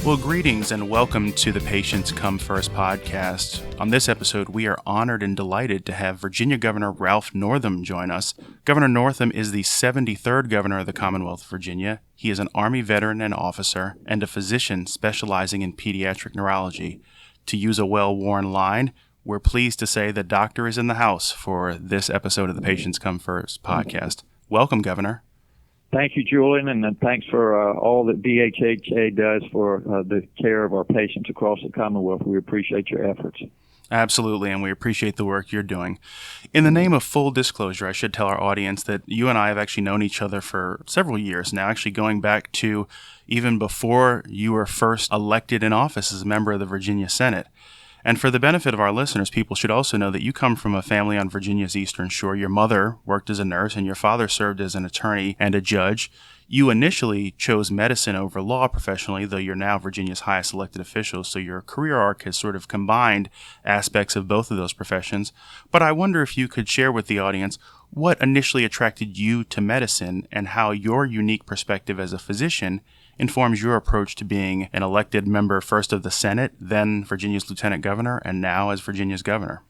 Well, greetings and welcome to the Patients Come First podcast. On this episode, we are honored and delighted to have Virginia Governor Ralph Northam join us. Governor Northam is the 73rd governor of the Commonwealth of Virginia. He is an Army veteran and officer and a physician specializing in pediatric neurology. To use a well-worn line, we're pleased to say the doctor is in the house for this episode of the Patients Come First podcast. Welcome, Governor. Thank you, Julian, and thanks for all that VHHA does for the care of our patients across the Commonwealth. We appreciate your efforts. Absolutely, and we appreciate the work you're doing. In the name of full disclosure, I should tell our audience that you and I have actually known each other for several years now, actually going back to even before you were first elected in office as a member of the Virginia Senate. And for the benefit of our listeners, people should also know that you come from a family on Virginia's Eastern Shore. Your mother worked as a nurse and your father served as an attorney and a judge. You initially chose medicine over law professionally, though you're now Virginia's highest elected official, so your career arc has sort of combined aspects of both of those professions. But I wonder if you could share with the audience what initially attracted you to medicine and how your unique perspective as a physician informs your approach to being an elected member first of the Senate, then Virginia's lieutenant governor, and now as Virginia's governor.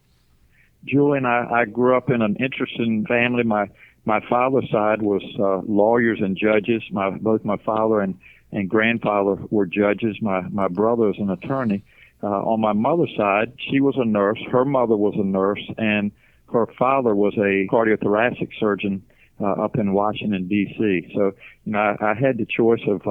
Julian, I grew up in an interesting family. My father's side was lawyers and judges. Both my father and grandfather were judges. My brother is an attorney. On my mother's side, she was a nurse. Her mother was a nurse, and her father was a cardiothoracic surgeon up in Washington, D.C. So, I had the choice of,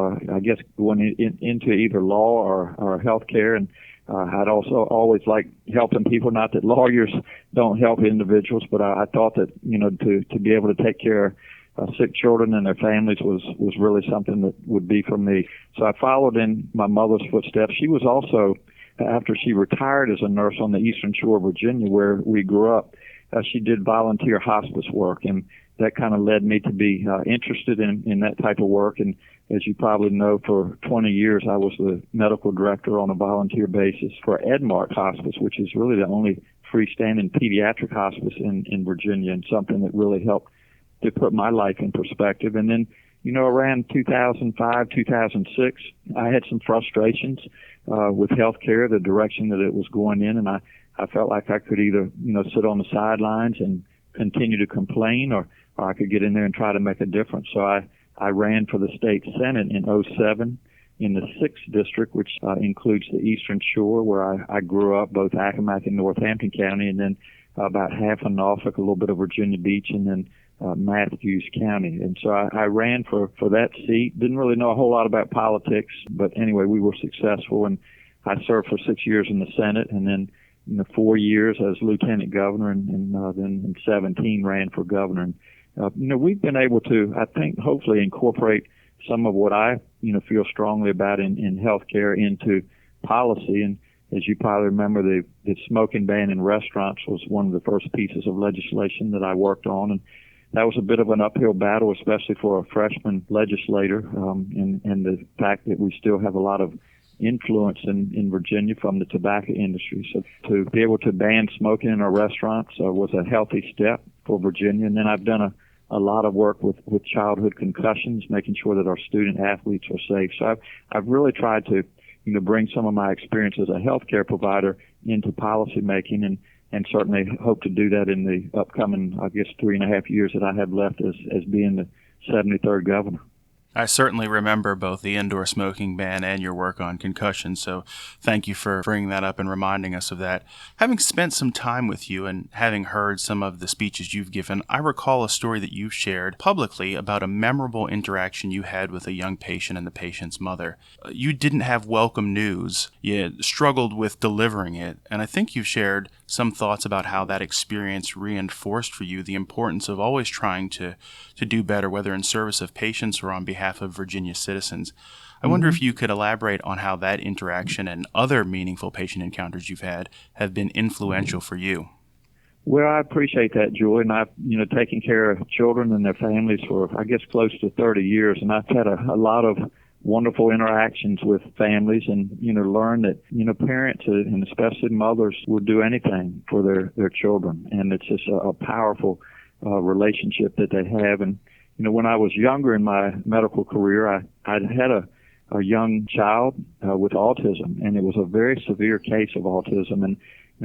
going into either law or healthcare, and I'd also always liked helping people. Not that lawyers don't help individuals, but I thought that, to be able to take care of sick children and their families was really something that would be for me. So I followed in my mother's footsteps. She was also, after she retired as a nurse on the Eastern Shore of Virginia, where we grew up, she did volunteer hospice work, and that kind of led me to be interested in that type of work. And as you probably know, for 20 years, I was the medical director on a volunteer basis for Edmark Hospice, which is really the only freestanding pediatric hospice in Virginia, and something that really helped to put my life in perspective. And then, around 2005, 2006, I had some frustrations with healthcare, the direction that it was going in, and I felt like I could either, sit on the sidelines and continue to complain, or I could get in there and try to make a difference. So I ran for the state senate in 2007 in the 6th district, which includes the Eastern Shore, where I grew up, both Accomack and Northampton County, and then about half of Norfolk, a little bit of Virginia Beach, and then Matthews County. And so I ran for that seat. Didn't really know a whole lot about politics, but anyway, we were successful, and I served for 6 years in the Senate, and then 4 years as lieutenant governor, and then in 17 ran for governor. And, we've been able to, I think, hopefully incorporate some of what I, feel strongly about in healthcare into policy. And as you probably remember, the smoking ban in restaurants was one of the first pieces of legislation that I worked on. And that was a bit of an uphill battle, especially for a freshman legislator, and the fact that we still have a lot of influence in Virginia from the tobacco industry. So to be able to ban smoking in our restaurants was a healthy step for Virginia. And then I've done a lot of work with childhood concussions, making sure that our student athletes are safe. So I've really tried to, bring some of my experience as a healthcare provider into policy making, and certainly hope to do that in the upcoming, 3.5 years that I have left as being the 73rd governor. I certainly remember both the indoor smoking ban and your work on concussion, so thank you for bringing that up and reminding us of that. Having spent some time with you and having heard some of the speeches you've given, I recall a story that you've shared publicly about a memorable interaction you had with a young patient and the patient's mother. You didn't have welcome news. You struggled with delivering it, and I think you've shared some thoughts about how that experience reinforced for you the importance of always trying to do better, whether in service of patients or on behalf of Virginia citizens. I wonder if you could elaborate on how that interaction and other meaningful patient encounters you've had have been influential for you. Well, I appreciate that, Julie. And I've, taken care of children and their families for, close to 30 years. And I've had a lot of wonderful interactions with families, and, learn that, parents and especially mothers will do anything for their children. And it's just a powerful relationship that they have. And, when I was younger in my medical career, I had a young child with autism, and it was a very severe case of autism. And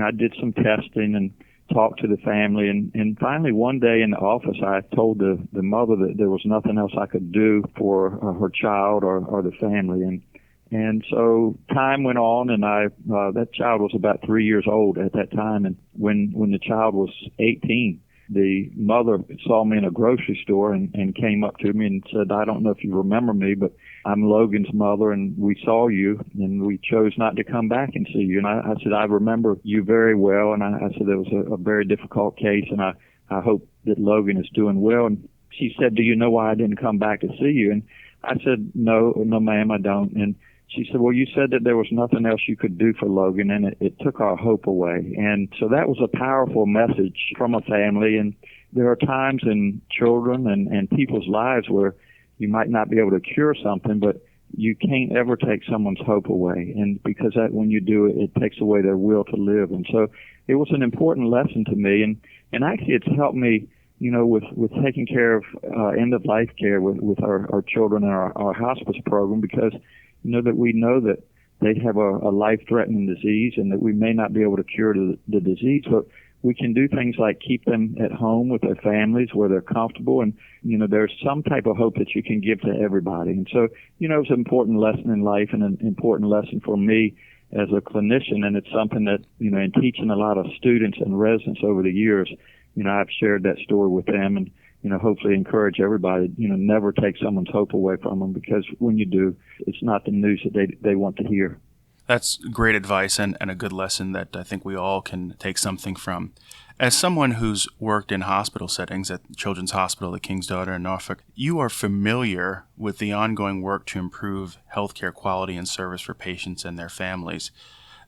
I did some testing and talked to the family, and finally one day in the office I told the mother that there was nothing else I could do for her child or the family. And so time went on, and that child was about 3 years old at that time. And when the child was 18, the mother saw me in a grocery store and came up to me and said, "I don't know if you remember me, but I'm Logan's mother, and we saw you, and we chose not to come back and see you." And I said, "I remember you very well." And I said, "It was a very difficult case, and I hope that Logan is doing well." And she said, "Do you know why I didn't come back to see you?" And I said, No, ma'am, I don't." And she said, "Well, you said that there was nothing else you could do for Logan, and it took our hope away." And so that was a powerful message from a family. And there are times in children and people's lives where you might not be able to cure something, but you can't ever take someone's hope away. And because when you do it, it takes away their will to live. And so it was an important lesson to me. And actually it's helped me, with taking care of end-of-life care with our children in our hospice program, because that we know that they have a life-threatening disease and that we may not be able to cure the disease, but we can do things like keep them at home with their families where they're comfortable. And, there's some type of hope that you can give to everybody. And so, it's an important lesson in life and an important lesson for me as a clinician. And it's something that, in teaching a lot of students and residents over the years, I've shared that story with them and, hopefully encourage everybody, never take someone's hope away from them, because when you do, it's not the news that they want to hear. That's great advice and a good lesson that I think we all can take something from. As someone who's worked in hospital settings at Children's Hospital, the King's Daughter in Norfolk, you are familiar with the ongoing work to improve healthcare quality and service for patients and their families.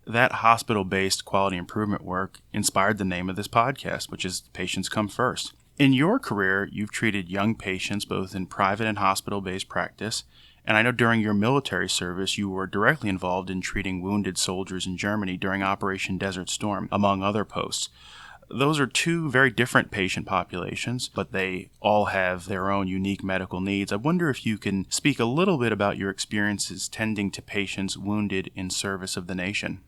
That hospital-based quality improvement work inspired the name of this podcast, which is Patients Come First. In your career, you've treated young patients both in private and hospital-based practice, and I know during your military service you were directly involved in treating wounded soldiers in Germany during Operation Desert Storm, among other posts. Those are two very different patient populations, but they all have their own unique medical needs. I wonder if you can speak a little bit about your experiences tending to patients wounded in service of the nation.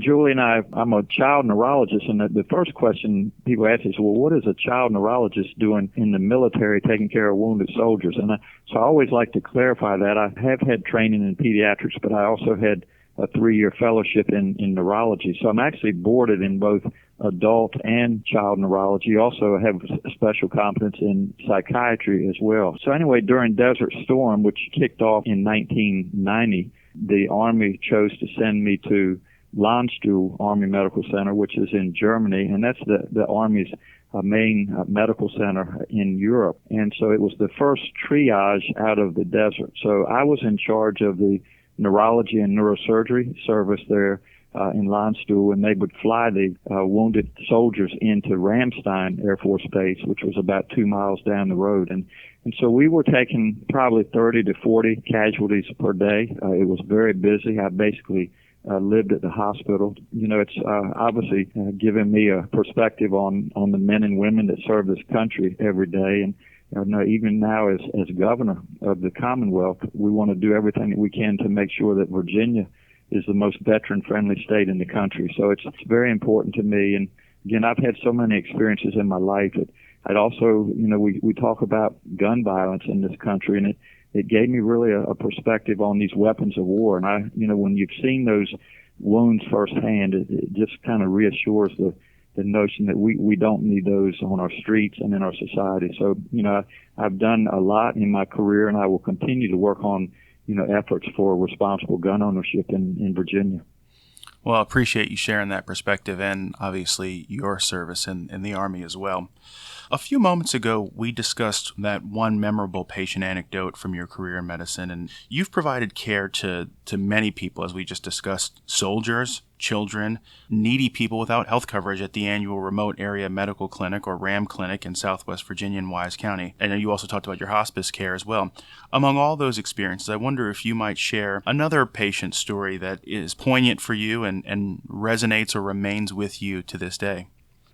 Julie and I'm a child neurologist, and the first question people ask is, well, what is a child neurologist doing in the military taking care of wounded soldiers? And so I always like to clarify that. I have had training in pediatrics, but I also had a 3-year fellowship in neurology. So I'm actually boarded in both adult and child neurology. Also have special competence in psychiatry as well. So anyway, during Desert Storm, which kicked off in 1990, the Army chose to send me to Landstuhl Army Medical Center, which is in Germany, and that's the Army's main medical center in Europe. And so it was the first triage out of the desert. So I was in charge of the neurology and neurosurgery service there in Landstuhl, and they would fly the wounded soldiers into Ramstein Air Force Base, which was about 2 miles down the road. And so we were taking probably 30 to 40 casualties per day. It was very busy. I basically lived at the hospital. It's obviously given me a perspective on the men and women that serve this country every day. And even now as governor of the Commonwealth, we want to do everything that we can to make sure that Virginia is the most veteran-friendly state in the country. So it's very important to me. And again, I've had so many experiences in my life that I'd also, we talk about gun violence in this country, and it gave me really a perspective on these weapons of war. And when you've seen those wounds firsthand, it just kind of reassures the notion that we don't need those on our streets and in our society. So, I've done a lot in my career, and I will continue to work on, efforts for responsible gun ownership in Virginia. Well, I appreciate you sharing that perspective and obviously your service in the Army as well. A few moments ago, we discussed that one memorable patient anecdote from your career in medicine, and you've provided care to many people, as we just discussed, soldiers, children, needy people without health coverage at the annual Remote Area Medical Clinic, or RAM Clinic, in Southwest Virginia and Wise County. And you also talked about your hospice care as well. Among all those experiences, I wonder if you might share another patient story that is poignant for you and resonates or remains with you to this day.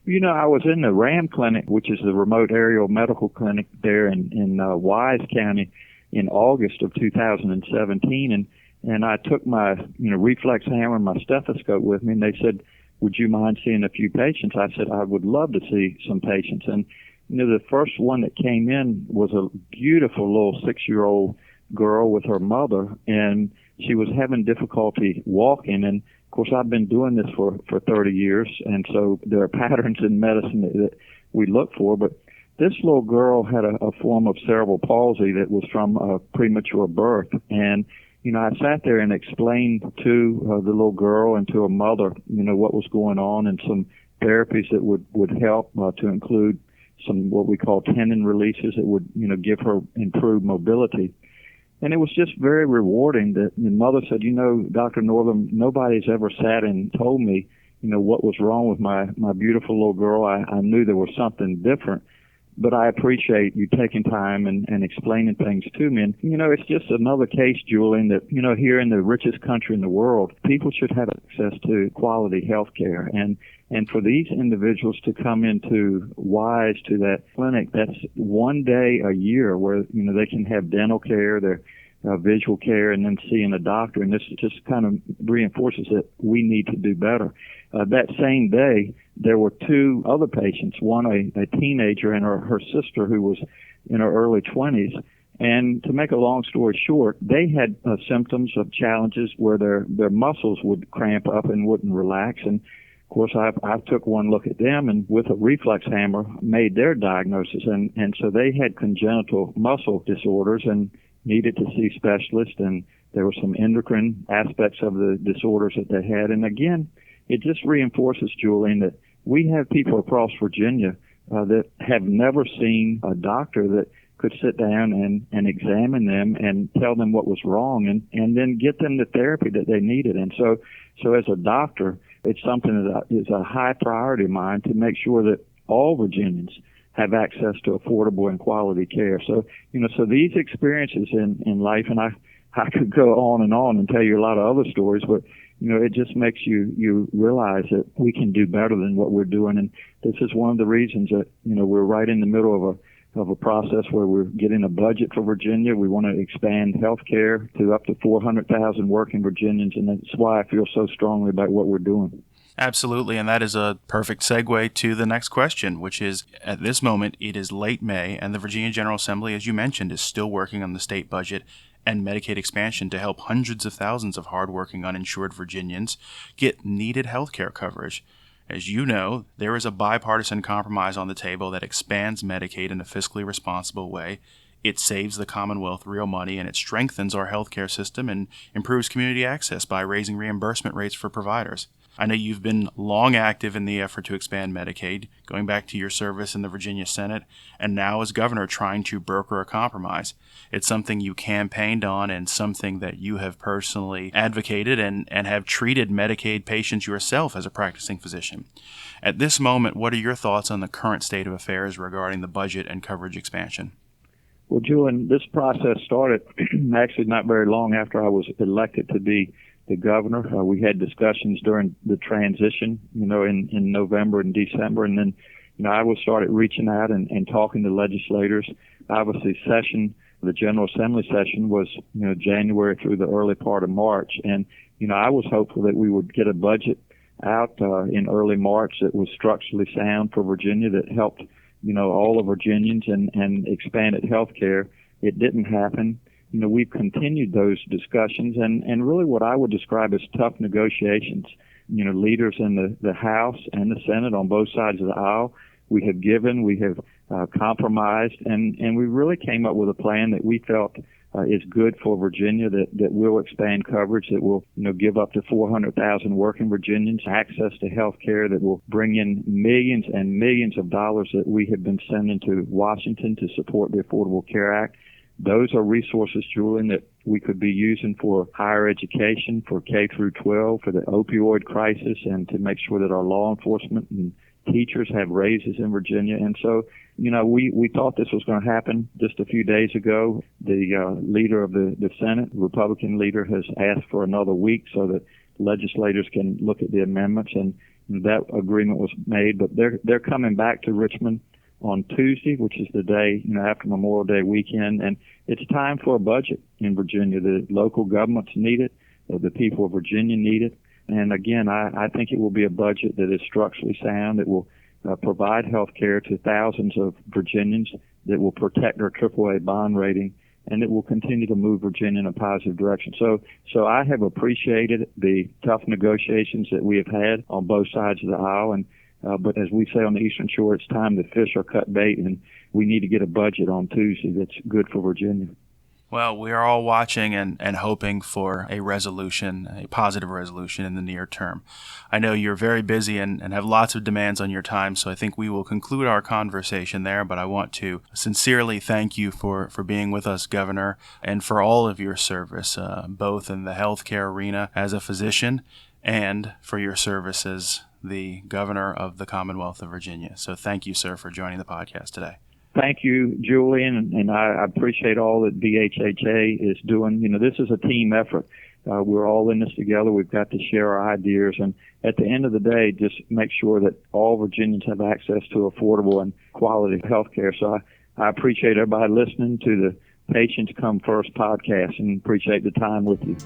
I was in the RAM Clinic, which is the Remote Area Medical Clinic there in Wise County, in August of 2017, and I took my reflex hammer and my stethoscope with me, and they said, "Would you mind seeing a few patients?" I said, "I would love to see some patients." And the first one that came in was a beautiful little 6-year-old girl with her mother, and she was having difficulty walking. And of course, I've been doing this for 30 years, and so there are patterns in medicine that we look for. But this little girl had a form of cerebral palsy that was from a premature birth. And I sat there and explained to the little girl and to her mother, what was going on, and some therapies that would help, to include some what we call tendon releases that would, give her improved mobility. And it was just very rewarding that the mother said, Dr. Northam, nobody's ever sat and told me, what was wrong with my beautiful little girl. I knew there was something different, but I appreciate you taking time and explaining things to me. And, it's just another case, Julian, that, here in the richest country in the world, people should have access to quality health care. And for these individuals to come into WISE to that clinic, that's one day a year where, they can have dental care, their visual care, and then seeing a doctor. And this just kind of reinforces that we need to do better. That same day, there were 2 other patients, one a teenager and her sister who was in her early 20s. And to make a long story short, they had symptoms of challenges where their muscles would cramp up and wouldn't relax. And of course, I took one look at them and with a reflex hammer made their diagnosis. And so they had congenital muscle disorders and needed to see specialists. And there were some endocrine aspects of the disorders that they had. And again, it just reinforces, Julian, that we have people across Virginia that have never seen a doctor that could sit down and examine them and tell them what was wrong and then get them the therapy that they needed. And so as a doctor, it's something that is a high priority of mine to make sure that all Virginians have access to affordable and quality care. So, so these experiences in life, and I could go on and tell you a lot of other stories, but, it just makes you realize that we can do better than what we're doing. And this is one of the reasons that, we're right in the middle of a process where we're getting a budget for Virginia. We want to expand health care to up to 400,000 working Virginians, and that's why I feel so strongly about what we're doing. Absolutely, and that is a perfect segue to the next question, which is, at this moment, it is late May, and the Virginia General Assembly, as you mentioned, is still working on the state budget and Medicaid expansion to help hundreds of thousands of hardworking uninsured Virginians get needed health care coverage. As you know, there is a bipartisan compromise on the table that expands Medicaid in a fiscally responsible way. It saves the Commonwealth real money, and it strengthens our healthcare system and improves community access by raising reimbursement rates for providers. I know you've been long active in the effort to expand Medicaid, going back to your service in the Virginia Senate, and now as governor trying to broker a compromise. It's something you campaigned on and something that you have personally advocated and have treated Medicaid patients yourself as a practicing physician. At this moment, what are your thoughts on the current state of affairs regarding the budget and coverage expansion? Well, Julian, this process started actually not very long after I was elected to be the governor. We had discussions during the transition, in November and December, and then, I started reaching out and talking to legislators. Obviously, the General Assembly session was, January through the early part of March, and, I was hopeful that we would get a budget out in early March that was structurally sound for Virginia, that helped, all of Virginians and expanded health care. It didn't happen. We've continued those discussions and really what I would describe as tough negotiations. Leaders in the House and the Senate on both sides of the aisle, we have compromised, and we really came up with a plan that we felt is good for Virginia, that will expand coverage, that will give up to 400,000 working Virginians access to health care, that will bring in millions and millions of dollars that we have been sending to Washington to support the Affordable Care Act. Those are resources, Julian, that we could be using for higher education, for K through 12, for the opioid crisis, and to make sure that our law enforcement and teachers have raises in Virginia. And so, we thought this was going to happen just a few days ago. The leader of the Senate, the Republican leader, has asked for another week so that legislators can look at the amendments, and that agreement was made. But they're coming back to Richmond on Tuesday, which is the day, after Memorial Day weekend. And it's time for a budget in Virginia. The local governments need it. The people of Virginia need it. And again, I think it will be a budget that is structurally sound, that will provide health care to thousands of Virginians, that will protect our AAA bond rating, and it will continue to move Virginia in a positive direction. So I have appreciated the tough negotiations that we have had on both sides of the aisle. And but as we say on the Eastern Shore, it's time to fish or cut bait, and we need to get a budget on Tuesday that's good for Virginia. Well, we are all watching and hoping for a resolution, a positive resolution in the near term. I know you're very busy and have lots of demands on your time, so I think we will conclude our conversation there, but I want to sincerely thank you for being with us, Governor, and for all of your service, both in the healthcare arena as a physician and for your service as the Governor of the Commonwealth of Virginia. So thank you, sir, for joining the podcast today. Thank you, Julian, and I appreciate all that VHHA is doing. This is a team effort. We're all in this together. We've got to share our ideas, and at the end of the day, just make sure that all Virginians have access to affordable and quality health care. So I appreciate everybody listening to the Patients Come First podcast and appreciate the time with you.